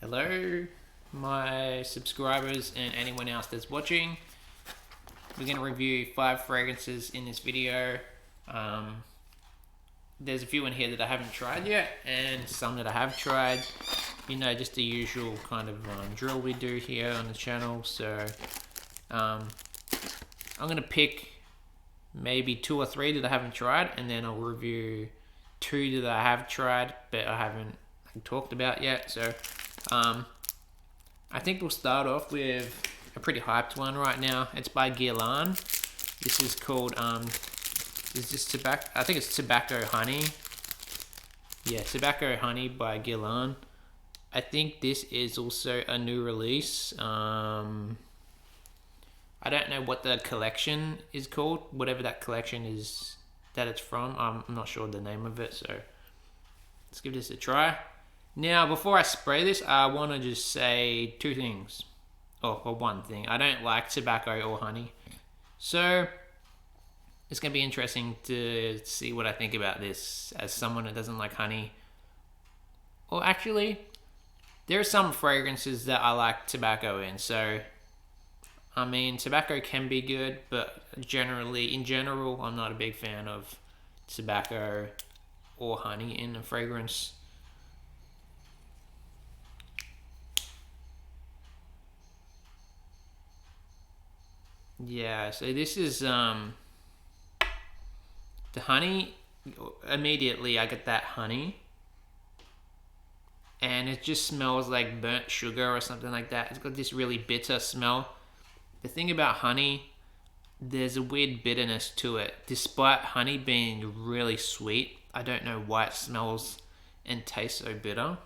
Hello, my subscribers and anyone else that's watching. We're going to review 5 fragrances in this video. There's a few in here that I haven't tried yet, and some that I have tried. You know, just the usual kind of drill we do here on the channel. So I'm going to pick maybe 2 or 3 that I haven't tried, and then I'll review 2 that I have tried but I haven't talked about yet. So I think we'll start off with a pretty hyped one right now. It's by Guerlain. This is called is this tobacco? I think it's Tobacco Honey. Yeah, Tobacco Honey by Guerlain. I think this is also a new release. I don't know what the collection is called, whatever that collection is that it's from. I'm not sure the name of it, so let's give this a try. Now, before I spray this, I want to just say 2 things. Or one thing. I don't like tobacco or honey. So it's going to be interesting to see what I think about this as someone that doesn't like honey. Or actually, there are some fragrances that I like tobacco in. So, I mean, tobacco can be good, but in general, I'm not a big fan of tobacco or honey in a fragrance. Yeah, so this is the honey. Immediately I get that honey, and it just smells like burnt sugar or something like that. It's got this really bitter smell. The thing about honey, there's a weird bitterness to it. Despite honey being really sweet, I don't know why it smells and tastes so bitter.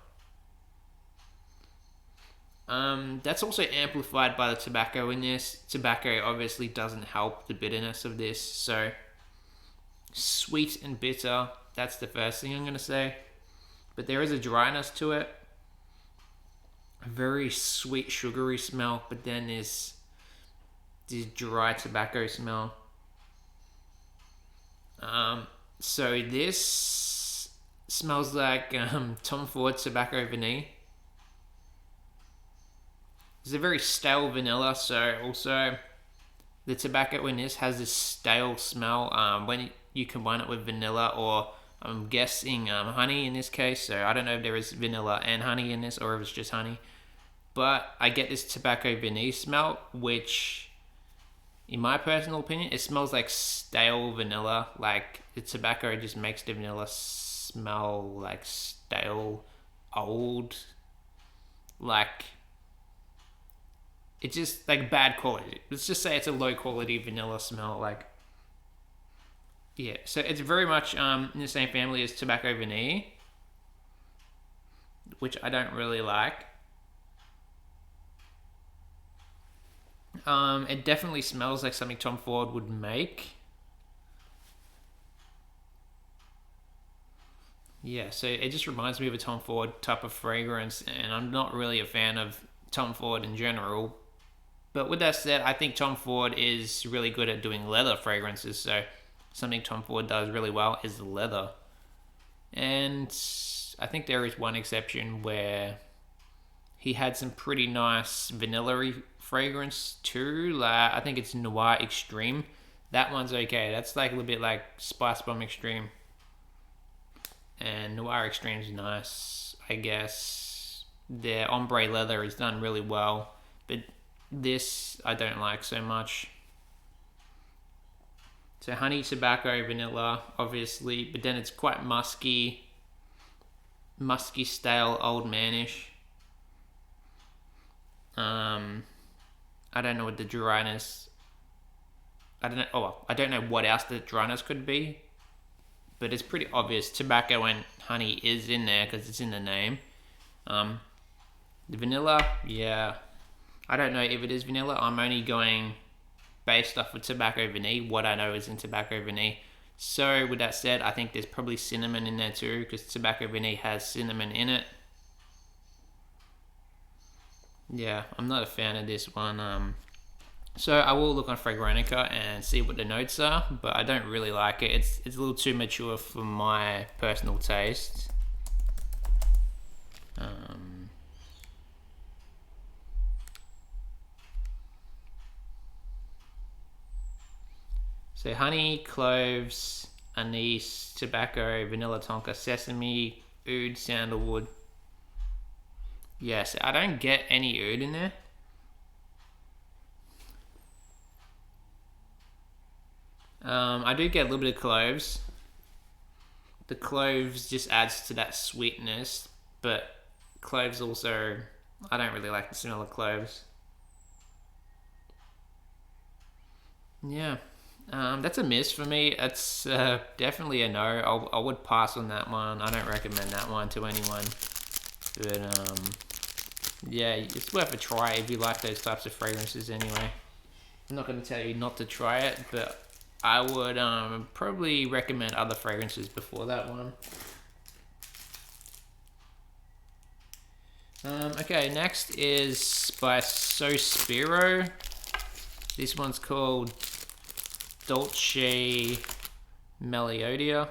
That's also amplified by the tobacco in this. Tobacco obviously doesn't help the bitterness of this. So, sweet and bitter, that's the first thing I'm going to say. But there is a dryness to it. A very sweet, sugary smell. But then there's this dry tobacco smell. So this smells like Tom Ford Tobacco Vanille. It's a very stale vanilla, so also the tobacco in this has this stale smell when you combine it with vanilla, or I'm guessing honey in this case. So I don't know if there is vanilla and honey in this or if it's just honey. But I get this tobacco vanille smell, which in my personal opinion, it smells like stale vanilla. Like the tobacco just makes the vanilla smell like stale, old, like... It's just like bad quality. Let's just say it's a low quality vanilla smell. Like, yeah. So it's very much in the same family as Tobacco Vanille, which I don't really like. It definitely smells like something Tom Ford would make. Yeah, so it just reminds me of a Tom Ford type of fragrance, and I'm not really a fan of Tom Ford in general. But with that said, I think Tom Ford is really good at doing leather fragrances. So something Tom Ford does really well is leather. And I think there is one exception where he had some pretty nice vanilla-y fragrance too. Like, I think it's Noir Extreme. That one's okay. That's like a little bit like Spice Bomb Extreme. And Noir Extreme is nice, I guess. Their ombre leather is done really well. But this I don't like so much. So honey, tobacco, vanilla, obviously, but then it's quite musky, stale, old manish. I don't know what the dryness. I don't know what else the dryness could be, but it's pretty obvious. Tobacco and honey is in there because it's in the name. The vanilla, yeah. I don't know if it is vanilla. I'm only going based off of Tobacco Vanille, what I know is in Tobacco Vanille. So with that said, I think there's probably cinnamon in there too, because Tobacco Vanille has cinnamon in it. Yeah, I'm not a fan of this one. So I will look on Fragrantica and see what the notes are, but I don't really like it. It's a little too mature for my personal taste. So honey, cloves, anise, tobacco, vanilla tonka, sesame, oud, sandalwood. Yes, I don't get any oud in there. I do get a little bit of cloves. The cloves just adds to that sweetness, but cloves also, I don't really like the smell of cloves. Yeah, that's a miss for me. It's definitely a no. I would pass on that one. I don't recommend that one to anyone. But yeah, it's worth a try if you like those types of fragrances anyway. I'm not going to tell you not to try it, but I would probably recommend other fragrances before that one. Okay, next is by Sospiro. This one's called Dolce Melodia.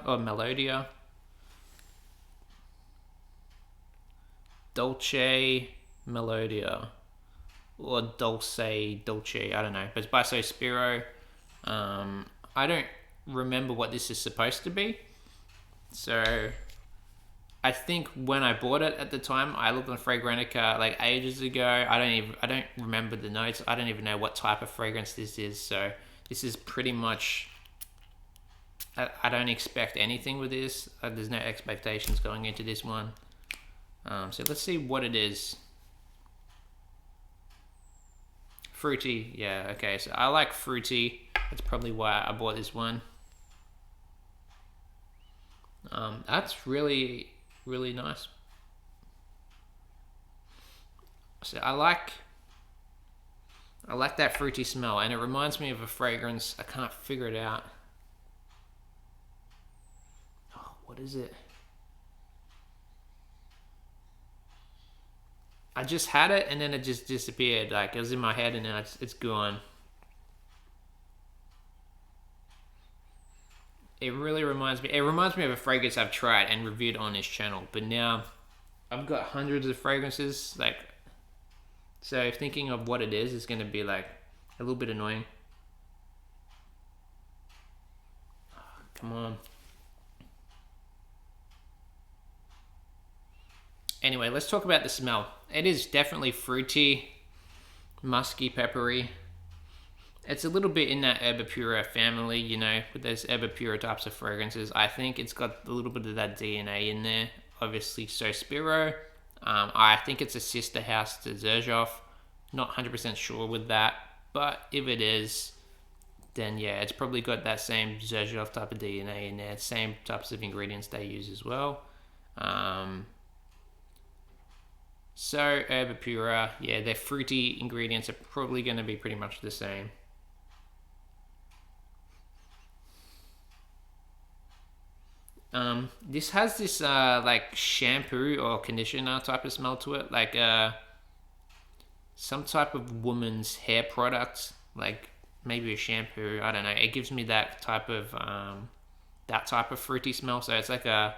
Dolce Melodia. Or Dolce, I don't know. But it's by Sospiro. I don't remember what this is supposed to be. So I think when I bought it at the time, I looked on Fragrantica like ages ago. I don't remember the notes. I don't even know what type of fragrance this is. So this is pretty much, I don't expect anything with this. There's no expectations going into this one. So let's see what it is. Fruity, yeah, okay. So I like fruity. That's probably why I bought this one. That's really, really nice. So I like that fruity smell, and it reminds me of a fragrance. I can't figure it out. Oh, what is it? I just had it and then it just disappeared. Like it was in my head and then it's gone. It really reminds me. It reminds me of a fragrance I've tried and reviewed on this channel. But now I've got hundreds of fragrances. Like, so thinking of what it is going to be like a little bit annoying. Oh, come on. Anyway, let's talk about the smell. It is definitely fruity, musky, peppery. It's a little bit in that erba pura family, you know, with those erba pura types of fragrances. I think it's got a little bit of that DNA in there. Obviously, Sospiro. I think it's a sister house to Xerjoff. Not 100% sure with that, but if it is, then yeah, it's probably got that same Xerjoff type of DNA in there. Same types of ingredients they use as well. So erba pura, yeah, their fruity ingredients are probably going to be pretty much the same. This has this like shampoo or conditioner type of smell to it, like some type of woman's hair product, like maybe a shampoo. I don't know. It gives me that type of fruity smell. So it's like a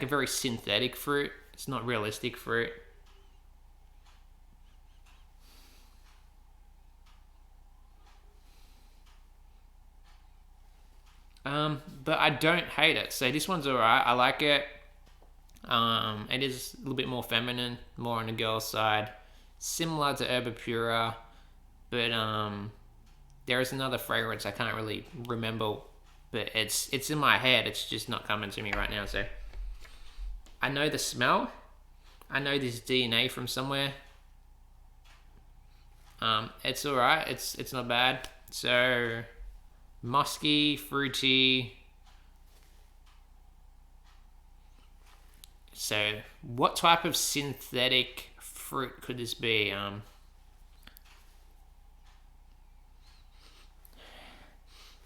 very synthetic fruit. It's not realistic fruit. But I don't hate it. So this one's alright. I like it. It is a little bit more feminine, more on the girl side, similar to erba pura, but there is another fragrance I can't really remember, but it's in my head. It's just not coming to me right now. So I know the smell. I know this DNA from somewhere. It's alright. It's not bad. So musky, fruity. So what type of synthetic fruit could this be?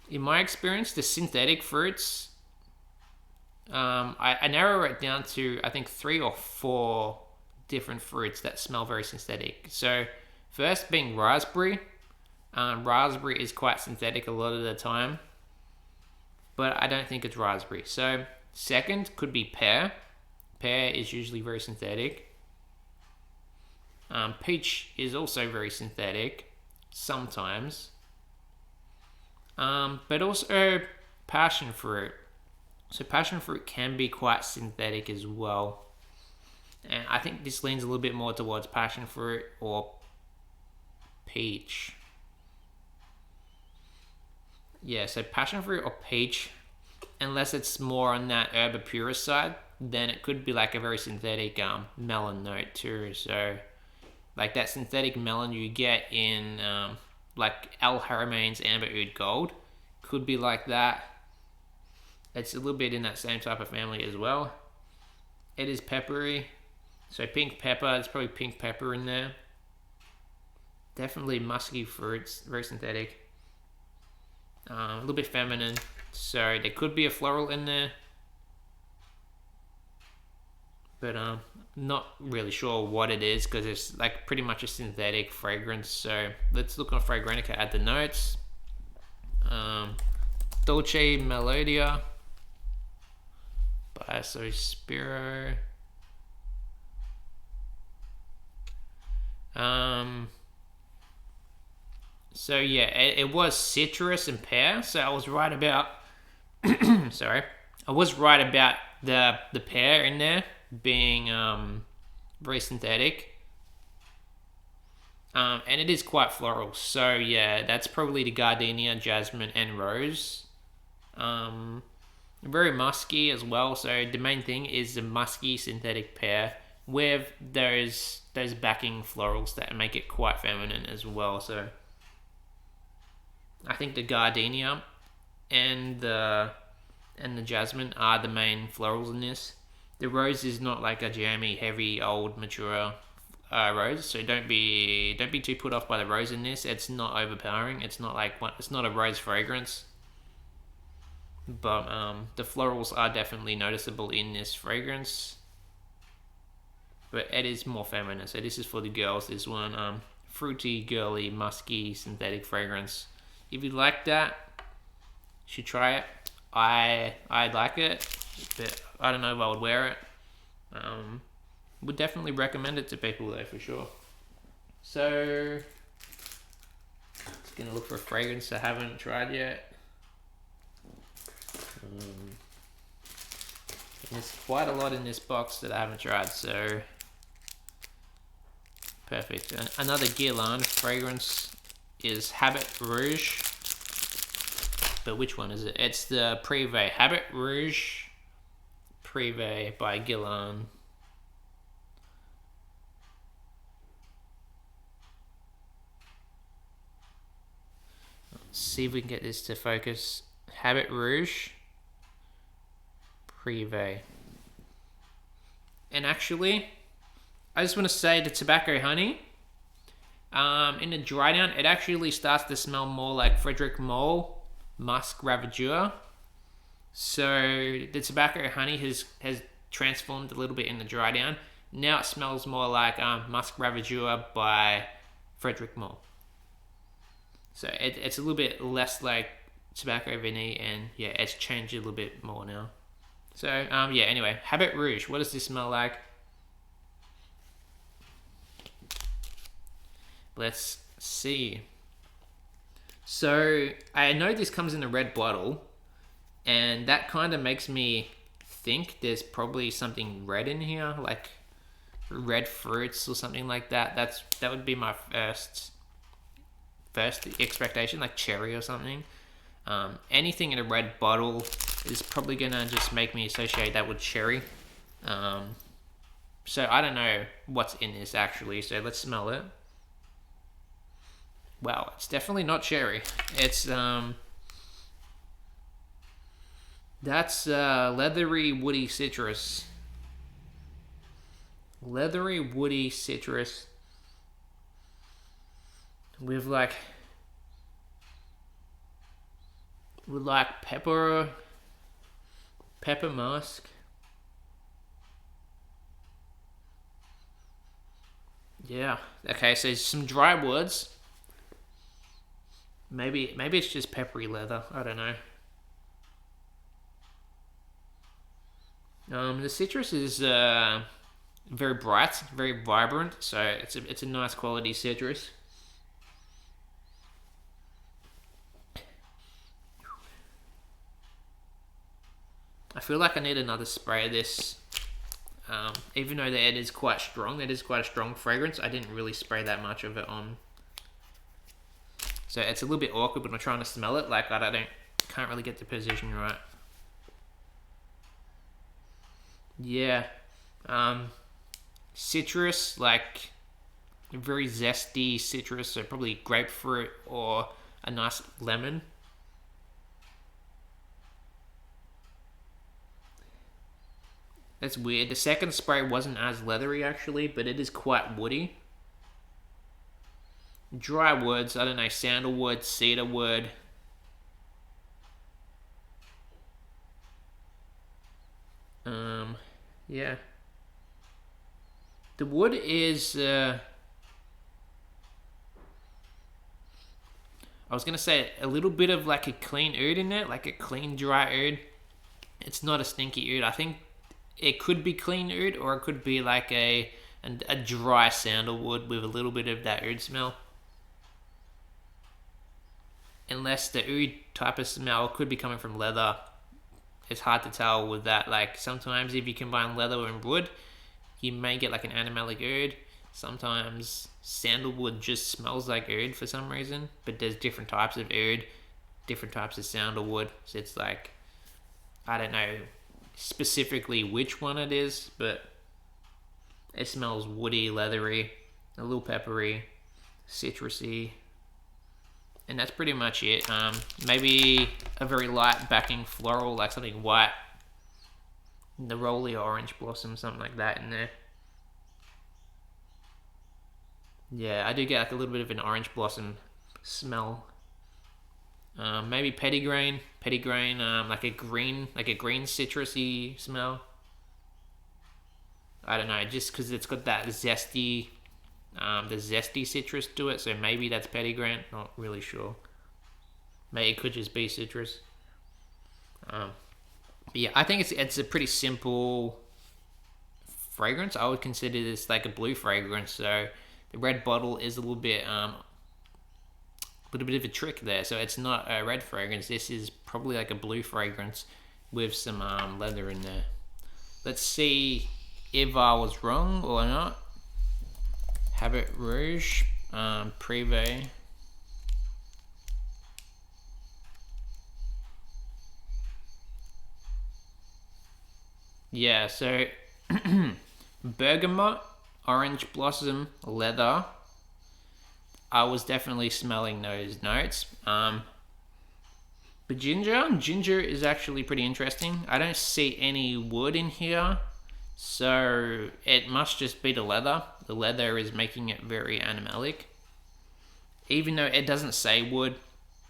In my experience, the synthetic fruits, I narrow it down to, I think, 3 or 4 different fruits that smell very synthetic. So first being raspberry. Raspberry is quite synthetic a lot of the time, but I don't think it's raspberry. So second could be pear. Pear is usually very synthetic. Peach is also very synthetic sometimes. But also passion fruit. So passion fruit can be quite synthetic as well. And I think this leans a little bit more towards passion fruit or peach. Yeah, so passion fruit or peach, unless it's more on that erba pura side, then it could be like a very synthetic melon note too. So like that synthetic melon you get in like El Haramain's Amber Oud Gold could be like that. It's a little bit in that same type of family as well. It is peppery. So pink pepper, there's probably pink pepper in there. Definitely musky fruits, very synthetic. A little bit feminine. So there could be a floral in there. But not really sure what it is because it's like pretty much a synthetic fragrance. So let's look on Fragrantica at the notes. Dolce Melodia by Sospiro. So yeah, it was citrus and pear. So I was right about sorry. I was right about the pear in there being very synthetic. And it is quite floral. So yeah, that's probably the gardenia, jasmine, and rose. Very musky as well. So the main thing is the musky synthetic pear with those backing florals that make it quite feminine as well. So I think the gardenia and the jasmine are the main florals in this. The rose is not like a jammy, heavy, old, mature rose. So don't be too put off by the rose in this. It's not overpowering. It's not a rose fragrance. But the florals are definitely noticeable in this fragrance. But it is more feminine. So this is for the girls. This one, fruity, girly, musky, synthetic fragrance. If you like that, you should try it. I like it, but I don't know if I would wear it. Would definitely recommend it to people though, for sure. So, just gonna look for a fragrance I haven't tried yet. There's quite a lot in this box that I haven't tried, so perfect. Another Guerlain fragrance is Habit Rouge. But which one is it? It's the Prive. Habit Rouge Prive by Guerlain. Let's see if we can get this to focus. Habit Rouge Prive. And actually, I just want to say the tobacco honey, in the dry down, it actually starts to smell more like Frederic Malle Musk Ravageur. So the tobacco honey has transformed a little bit in the dry down. Now it smells more like Musk Ravageur by Frederic Malle. So it's a little bit less like tobacco vanille, and yeah, it's changed a little bit more now. So yeah, anyway, Habit Rouge. What does this smell like? Let's see. So I know this comes in a red bottle, and that kind of makes me think there's probably something red in here, like red fruits or something like that. That would be my first expectation, like cherry or something. Anything in a red bottle is probably gonna just make me associate that with cherry. So I don't know what's in this actually. So let's smell it. Wow, it's definitely not cherry. It's that's leathery woody citrus. Leathery woody citrus with like pepper musk. Yeah. Okay, so some dry woods. Maybe it's just peppery leather. I don't know. The citrus is very bright, very vibrant. So it's a nice quality citrus. I feel like I need another spray of this. Even though it is quite strong, it is quite a strong fragrance, I didn't really spray that much of it on. So it's a little bit awkward when I'm trying to smell it, like can't really get the position right. Yeah. Citrus, like very zesty citrus, so probably grapefruit or a nice lemon. That's weird. The second spray wasn't as leathery actually, but it is quite woody. Dry woods, I don't know, sandalwood, cedarwood. Yeah. The wood is, I was going to say a little bit of like a clean oud in there, like a clean dry oud. It's not a stinky oud. I think it could be clean oud, or it could be like a dry sandalwood with a little bit of that oud smell. Unless the oud type of smell could be coming from leather. It's hard to tell with that. Like sometimes if you combine leather and wood, you may get like an animalic oud. Sometimes sandalwood just smells like oud for some reason, but there's different types of oud, different types of sandalwood. So it's like, I don't know specifically which one it is, but it smells woody, leathery, a little peppery, citrusy, and that's pretty much it. Maybe a very light backing floral, like something white, the rolly orange blossom, something like that in there. Yeah, I do get like a little bit of an orange blossom smell. Maybe petitgrain, like a green citrusy smell. I don't know, just because it's got that zesty, the zesty citrus to it, so maybe that's petitgrain. Not really sure. Maybe it could just be citrus. But yeah, I think it's a pretty simple fragrance. I would consider this like a blue fragrance. So the red bottle is a little bit of a trick there. So it's not a red fragrance. This is probably like a blue fragrance with some leather in there. Let's see if I was wrong or not. Habit Rouge Prive. Yeah, so bergamot, orange blossom, leather. I was definitely smelling those notes. But ginger is actually pretty interesting. I don't see any wood in here, so it must just be the leather. The leather is making it very animalic. Even though it doesn't say wood,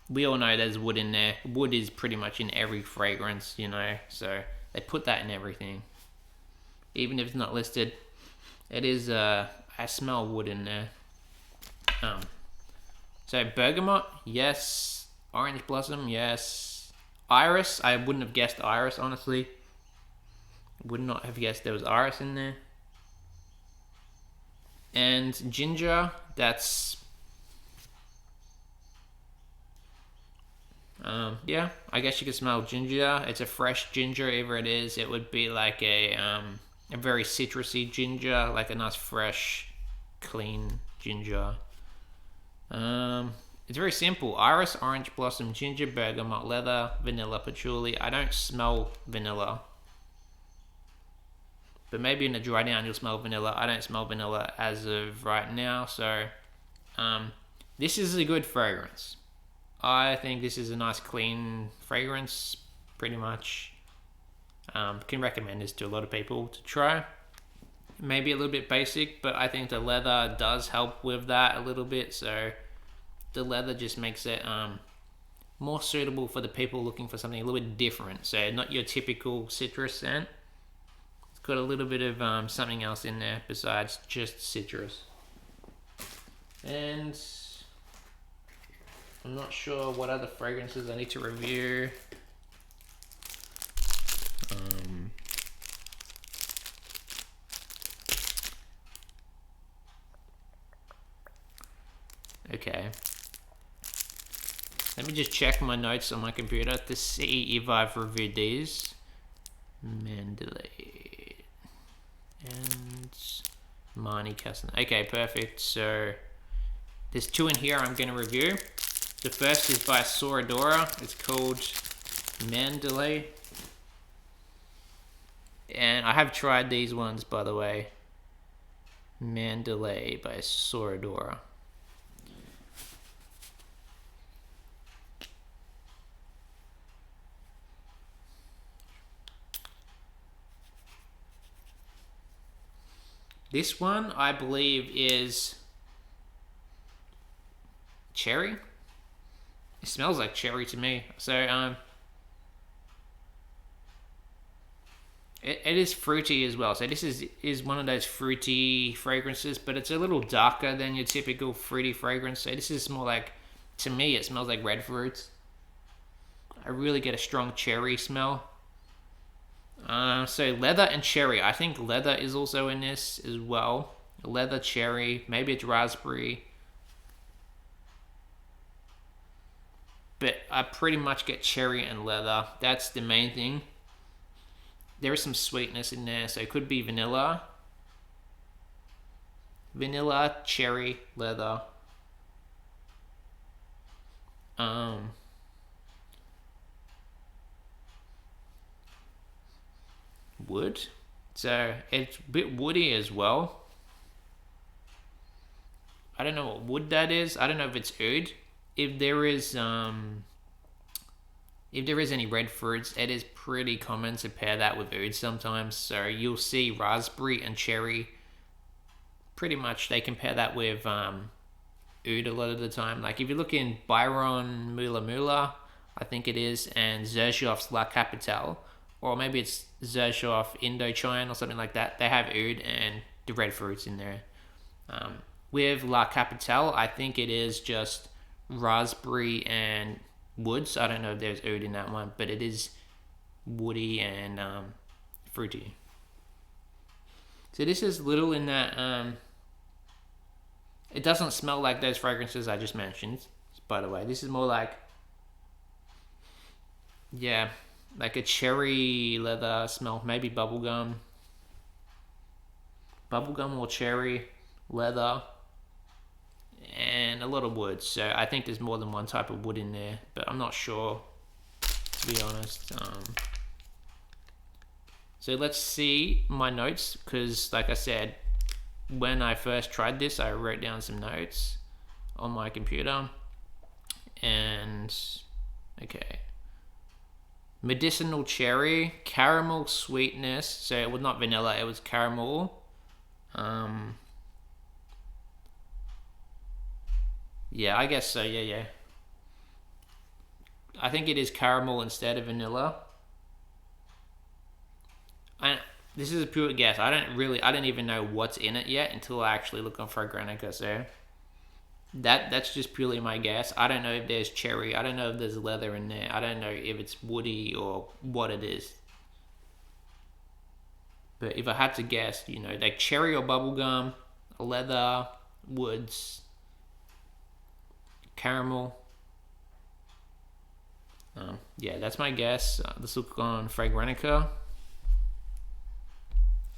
we all know there's wood in there. Wood is pretty much in every fragrance, so they put that in everything. Even if it's not listed, it is, I smell wood in there. So bergamot, yes. Orange blossom, yes. Iris, I wouldn't have guessed iris, honestly. Would not have guessed there was iris in there. And ginger, that's... yeah, I guess you could smell ginger. It's a fresh ginger, either it is. It would be like a very citrusy ginger, like a nice fresh, clean ginger. It's very simple. Iris, orange blossom, ginger, bergamot, leather, vanilla, patchouli. I don't smell vanilla. But maybe in the dry down you'll smell vanilla. I don't smell vanilla as of right now. So this is a good fragrance. I think this is a nice clean fragrance, pretty much. Can recommend this to a lot of people to try. Maybe a little bit basic, but I think the leather does help with that a little bit. So the leather just makes it more suitable for the people looking for something a little bit different. So not your typical citrus scent. It's got a little bit of something else in there besides just citrus. And I'm not sure what other fragrances I need to review. Okay. Let me just check my notes on my computer to see if I've reviewed these. Mandorle and Mahni Cassonade. Okay, perfect. So there's 2 in here I'm going to review. The first is by Sospiro. It's called Mandorle. And I have tried these ones, by the way. Mandorle by Sospiro. This one, I believe, is cherry. It smells like cherry to me. So, it is fruity as well. So this is one of those fruity fragrances, but it's a little darker than your typical fruity fragrance. So this is more like, to me, it smells like red fruits. I really get a strong cherry smell. So leather and cherry. I think leather is also in this as well. Leather, cherry, maybe it's raspberry. But I pretty much get cherry and leather. That's the main thing. There is some sweetness in there, so it could be vanilla. Vanilla, cherry, leather. Wood. So it's a bit woody as well. I don't know what wood that is. I don't know if it's oud. If there is any red fruits, it is pretty common to pair that with oud sometimes. So you'll see raspberry and cherry. Pretty much they can pair that with oud a lot of the time. Like if you look in Byron Mula Mula, I think it is, and Xerxof's La Capitale, or maybe it's Xerxof Indochine or something like that. They have oud and the red fruits in there. With La Capitale, I think it is just raspberry and woods. I don't know if there's oud in that one, but it is woody and fruity. So this is little in that. It doesn't smell like those fragrances I just mentioned. By the way, this is more like, yeah, like a cherry leather smell, maybe bubblegum or cherry leather, and a lot of wood. So I think there's more than one type of wood in there, but I'm not sure, to be honest. So let's see my notes, because like I said, when I first tried this, I wrote down some notes on my computer. And okay, medicinal cherry, caramel sweetness. So it was not vanilla, it was caramel. Yeah, I guess so. Yeah. I think it is caramel instead of vanilla. This is a pure guess. I don't even know what's in it yet until I actually look on Fragrantica. So that's just purely my guess. I don't know if there's cherry. I don't know if there's leather in there. I don't know if it's woody or what it is. But if I had to guess, like cherry or bubblegum, leather, woods, caramel. Yeah, that's my guess. Let's look on Fragrantica.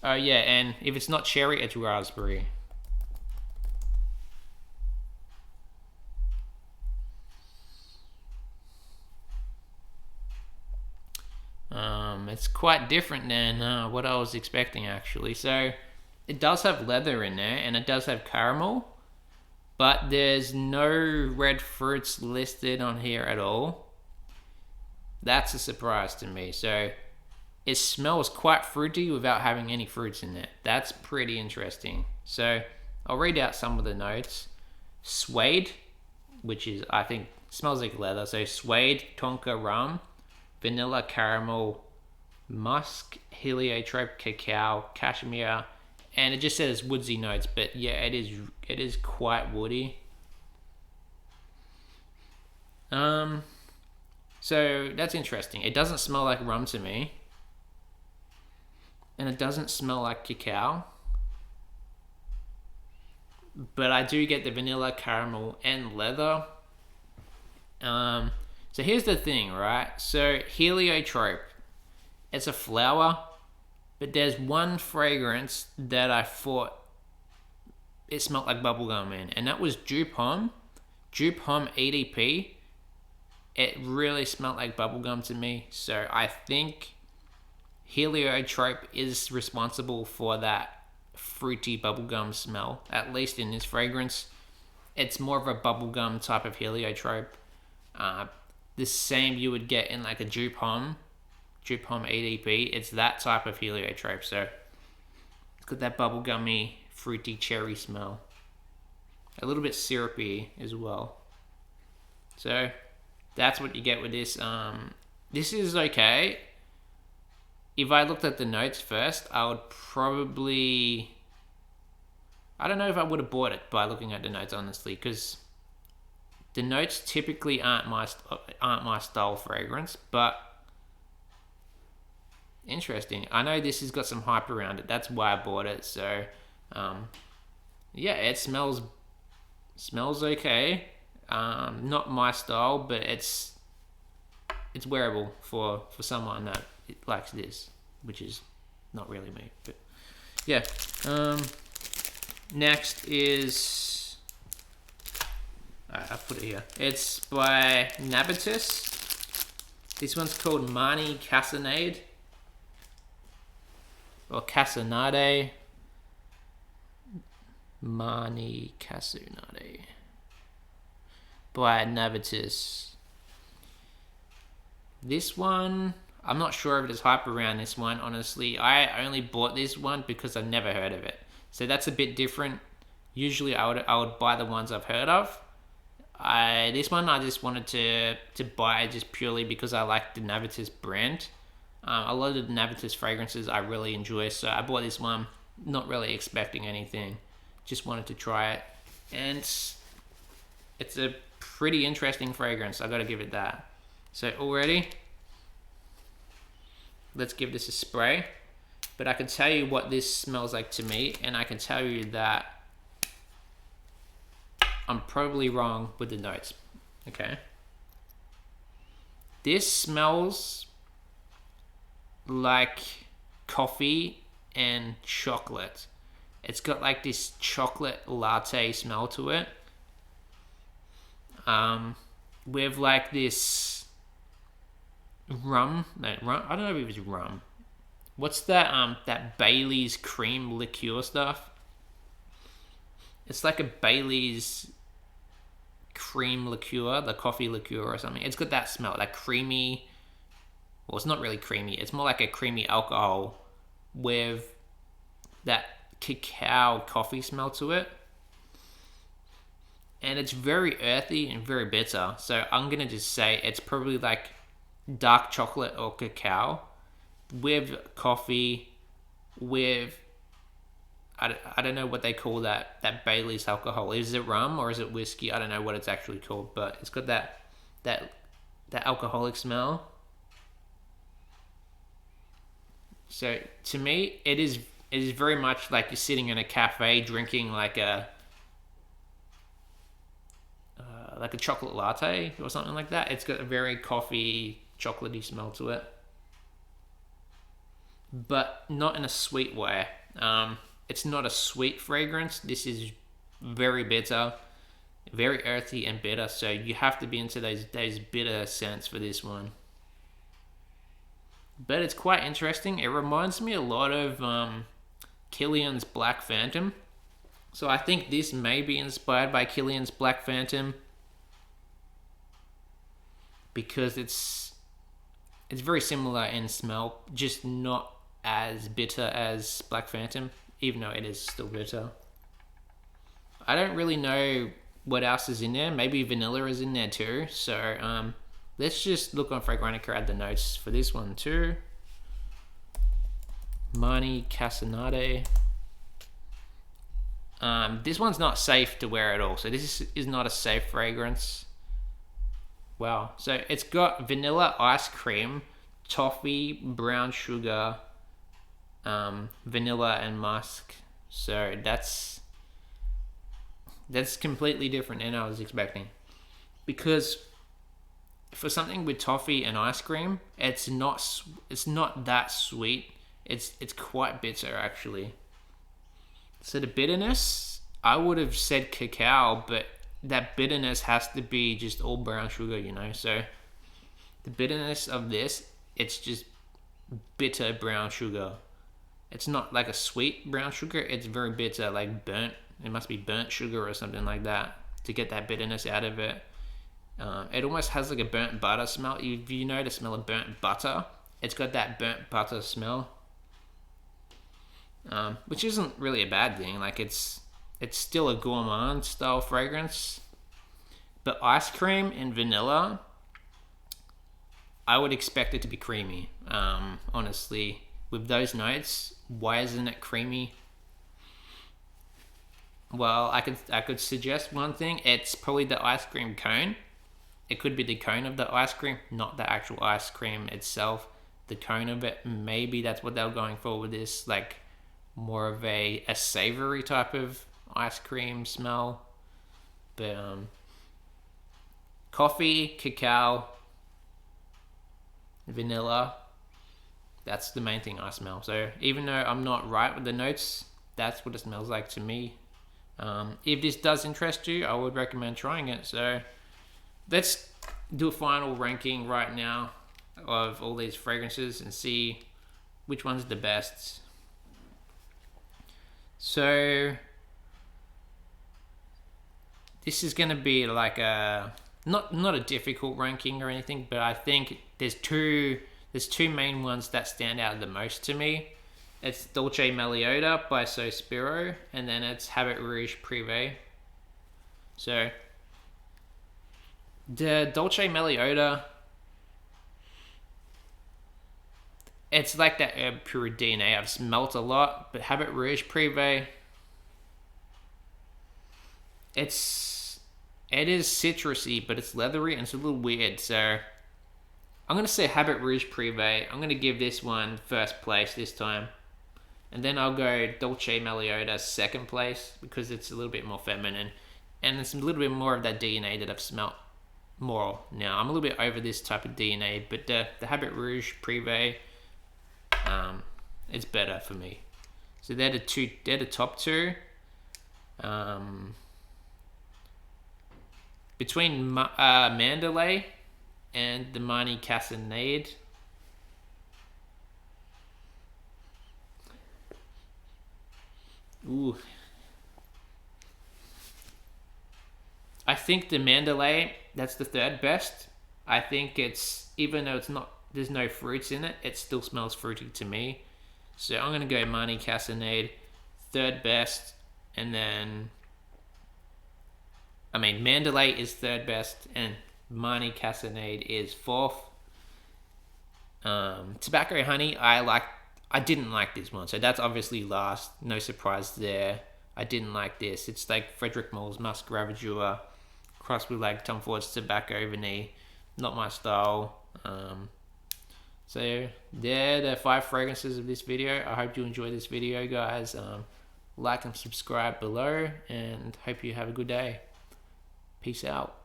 Yeah, and if it's not cherry, it's raspberry. It's quite different than what I was expecting, actually. So it does have leather in there, and it does have caramel, but there's no red fruits listed on here at all. That's a surprise to me. So it smells quite fruity without having any fruits in it. That's pretty interesting. So I'll read out some of the notes. Suede, which is, I think, smells like leather. So suede, tonka rum, vanilla caramel, musk, heliotrope cacao, cashmere, and it just says woodsy notes. But yeah, it is quite woody. So that's interesting. It doesn't smell like rum to me. And it doesn't smell like cacao. But I do get the vanilla, caramel, and leather. So here's the thing, right? So heliotrope. It's a flower, but there's one fragrance that I thought it smelled like bubblegum in, and that was Dew Pomme EDP. It really smelled like bubblegum to me, so I think heliotrope is responsible for that fruity bubblegum smell, at least in this fragrance. It's more of a bubblegum type of heliotrope. The same you would get in like a Dew Pomme EDP. It's that type of heliotrope, so it's got that bubblegummy, fruity cherry smell. A little bit syrupy as well. So that's what you get with this. This is okay. If I looked at the notes first, I would probably... I don't know if I would have bought it by looking at the notes, honestly, because the notes typically aren't my style fragrance, but interesting. I know this has got some hype around it. That's why I bought it. So, yeah, it smells okay. Not my style, but it's wearable for someone that likes this, which is not really me. But yeah. Next is... I've put it here. It's by Nabitus. This one's called Mahni Cassonade. Or Cassonade. Mahni Cassonade. By Nabitus. This one... I'm not sure if there's hype around this one, honestly. I only bought this one because I've never heard of it. So that's a bit different. Usually I would buy the ones I've heard of. This one I just wanted to buy just purely because I like the Nabitus brand. A lot of the Nabitus fragrances I really enjoy, so I bought this one not really expecting anything. Just wanted to try it. And it's a pretty interesting fragrance, I gotta give it that. So already, let's give this a spray. But I can tell you what this smells like to me, and I can tell you that I'm probably wrong with the notes. Okay. This smells like coffee and chocolate. It's got like this chocolate latte smell to it. With like this rum. No, rum. I don't know if it was rum. What's that? That Bailey's cream liqueur stuff. It's like a Bailey's cream liqueur, the coffee liqueur or something. It's got that smell, that creamy. Well, it's not really creamy. It's more like a creamy alcohol with that cacao coffee smell to it. And it's very earthy and very bitter. So I'm gonna just say it's probably like dark chocolate or cacao with coffee, with I don't know what they call that Bailey's alcohol. Is it rum or is it whiskey? I don't know what it's actually called, but it's got that alcoholic smell. So to me, it is very much like you're sitting in a cafe drinking like a chocolate latte or something like that. It's got a very coffee, chocolatey smell to it, but not in a sweet way. It's not a sweet fragrance. This is very bitter, very earthy and bitter. So you have to be into those bitter scents for this one. But it's quite interesting. It reminds me a lot of Kilian's Black Phantom. So I think this may be inspired by Kilian's Black Phantom, because it's very similar in smell, just not as bitter as Black Phantom, even though it is still bitter. I don't really know what else is in there. Maybe vanilla is in there too. So let's just look on Fragrantica at the notes for this one too. Mahni Cassonade. This one's not safe to wear at all. So this is not a safe fragrance. Wow. So it's got vanilla ice cream, toffee, brown sugar, vanilla and musk. So that's completely different than I was expecting, because for something with toffee and ice cream, it's not that sweet. It's quite bitter actually. So the bitterness, I would have said cacao, but that bitterness has to be just all brown sugar, you know. So the bitterness of this, it's just bitter brown sugar. It's not like a sweet brown sugar. It's very bitter, like burnt. It must be burnt sugar or something like that to get that bitterness out of it. It almost has like a burnt butter smell. If you know the smell of burnt butter, it's got that burnt butter smell, which isn't really a bad thing. Like it's still a gourmand style fragrance, but ice cream and vanilla, I would expect it to be creamy. Honestly, with those notes, why isn't it creamy? Well, I could suggest one thing. It's probably the ice cream cone. It could be the cone of the ice cream, not the actual ice cream itself. The cone of it, maybe that's what they were going for with this, like more of a savory type of ice cream smell. But coffee, cacao, vanilla, that's the main thing I smell. So even though I'm not right with the notes, that's what it smells like to me. If this does interest you, I would recommend trying it. So let's do a final ranking right now of all these fragrances and see which one's the best. So this is going to be like a not a difficult ranking or anything, but I think there's two main ones that stand out the most to me. It's Dolce Melodia by Sospiro, and then it's Habit Rouge Prive. So the Dolce Melodia, it's like that herb pura DNA. I've smelt a lot, but Habit Rouge Prive, it is citrusy, but it's leathery and it's a little weird. So I'm gonna say Habit Rouge Prive. I'm gonna give this one first place this time, and then I'll go Dolce Melodia second place because it's a little bit more feminine, and it's a little bit more of that DNA that I've smelt more now. I'm a little bit over this type of DNA, but the Habit Rouge Prive, it's better for me. So they're the top two. Between Mandorle and the Mahni Cassonade, ooh, I think the Mandorle, that's the third best. I think it's, even though there's no fruits in it, it still smells fruity to me. So I'm gonna go Mahni Cassonade, third best, and then Mandorle is third best, and Mahni Cassonade is fourth. Tobacco Honey, I didn't like this one, so that's obviously last. No surprise there. I didn't like this. It's like Frederick Moore's Musk Ravageur crossed with like Tom Ford's Tobacco Vanille. Not my style. So they're the 5 fragrances of this video. I hope you enjoyed this video, guys. Like and subscribe below, and hope you have a good day. Peace out.